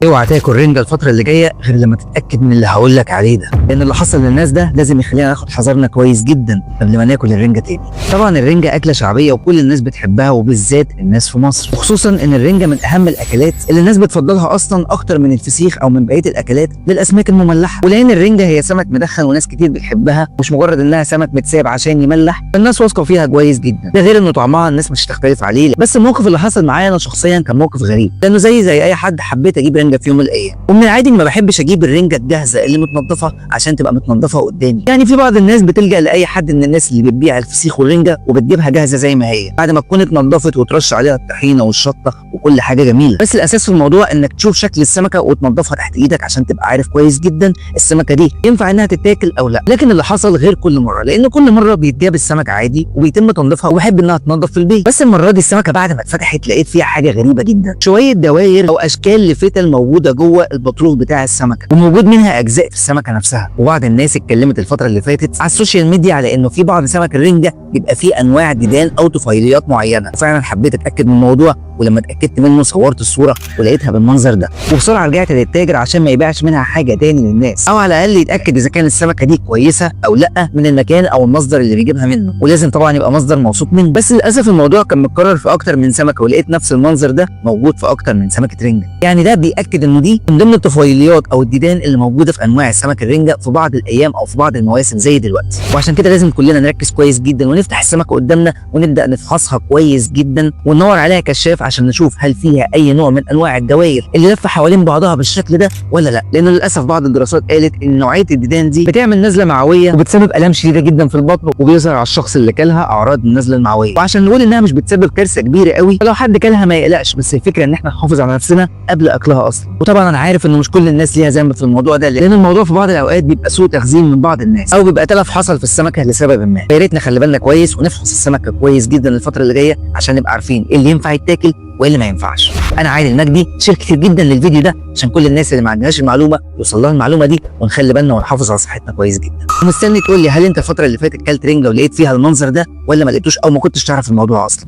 اوعى تاكل رنجة الفترة اللي جاية غير لما تتأكد من اللي هقول لك عليه ده، لأن اللي حصل للناس ده لازم يخلينا ناخد حذرنا كويس جدا قبل ما ناكل الرنجة تاني. طبعا الرنجة أكلة شعبية وكل الناس بتحبها، وبالذات الناس في مصر، وخصوصا إن الرنجة من أهم الأكلات اللي الناس بتفضلها أصلا أكتر من الفسيخ أو من بقية الأكلات للأسماك المملحة. ولأن الرنجة هي سمك مدخن وناس كتير بتحبها، مش مجرد إنها سمك متساب عشان يملح، فالناس واثقة فيها كويس جدا. ده غير إنه طعمها الناس مش هتختلف عليه. بس الموقف اللي حصل معايا أنا شخصيا كان موقف غريب، لأنه زي أي حد حبيت أجيب رنجة في يوم من الأيام، ومن العادي ما بحبش اجيب الرنجه الجاهزه اللي متنضفه عشان تبقى متنضفه قدامي. يعني في بعض الناس بتلجأ لاي حد من الناس اللي بتبيع الفسيخ والرنجه وبتجيبها جاهزه زي ما هي بعد ما تكون اتنضفت وترش عليها الطحينه والشطه وكل حاجه جميله. بس الاساس في الموضوع انك تشوف شكل السمكه وتنضفها تحت ايدك عشان تبقى عارف كويس جدا السمكه دي ينفع انها تتاكل او لا. لكن اللي حصل غير كل مره، لان كل مره بيتجاب السمك عادي وبيتم تنظيفها وبحب انها تنضف في البيت. بس المره دي السمكه بعد ما اتفتحت لقيت فيها حاجه غريبه جدا، شويه دواير او اشكال لفتل موجوده جوه البطروخ بتاع السمكه، وموجود منها اجزاء في السمكه نفسها. وبعض الناس اتكلمت الفتره اللي فاتت على السوشيال ميديا على انه في بعض سمك الرنجه بيبقى فيه انواع ديدان او طفيليات معينه، وفعلا حبيت اتاكد من الموضوع، ولما اتاكدت منه صورت الصوره ولقيتها بالمنظر ده، وبسرعه رجعت للتاجر عشان ما يبيعش منها حاجه تاني للناس، او على الاقل يتاكد اذا كان السمكه دي كويسه او لا من المكان او المصدر اللي بيجيبها منه، ولازم طبعا يبقى مصدر موثوق منه. بس للاسف الموضوع كان متكرر في اكتر من سمكه، ولقيت نفس المنظر ده موجود في اكتر من سمكه رنجه. يعني ده بياكد انه دي من ضمن الطفيليات او الديدان اللي موجوده في انواع السمك الرنجه في بعض الايام او في بعض المواسم زي دلوقتي. وعشان كده لازم كلنا نركز كويس جدا ونفتح السمكه قدامنا ونبدا نفحصها كويس جدا وندور عليها كشاف عشان نشوف هل فيها اي نوع من انواع الدوائر اللي لفه حوالين بعضها بالشكل ده ولا لا. لان للاسف بعض الدراسات قالت ان نوعيه الديدان دي بتعمل نزله معويه وبتسبب الام شديده جدا في البطن، وبيظهر على الشخص اللي كلها اعراض النزله المعويه. وعشان نقول انها مش بتسبب كارثه كبيره قوي، فلو حد كلها ما يقلقش، بس الفكره ان احنا نحافظ على نفسنا قبل اكلها اصلا. وطبعا انا عارف انه مش كل الناس ليها ذنب في الموضوع ده، لان الموضوع في بعض الاوقات بيبقى سوء تخزين من بعض الناس، او بيبقى تلف حصل في السمكه لسبب ما. فيا ريت نخلي بالنا كويس ونفحص السمكه كويس جدا الفتره اللي جايه عشان نبقى عارفين ايه اللي ينفع يتاكل وايه اللي ما ينفعش. انا عادل المجدي، شير كتير جدا للفيديو ده عشان كل الناس اللي ما عندهاش المعلومه يوصل لها المعلومه دي، ونخلي بالنا ونحافظ على صحتنا كويس جدا. ومستني تقول لي هل انت الفتره اللي فاتت كلت رنجه ولقيت فيها المنظر ده، ولا ما لقيتوش او ما كنتش تعرف الموضوع اصلا.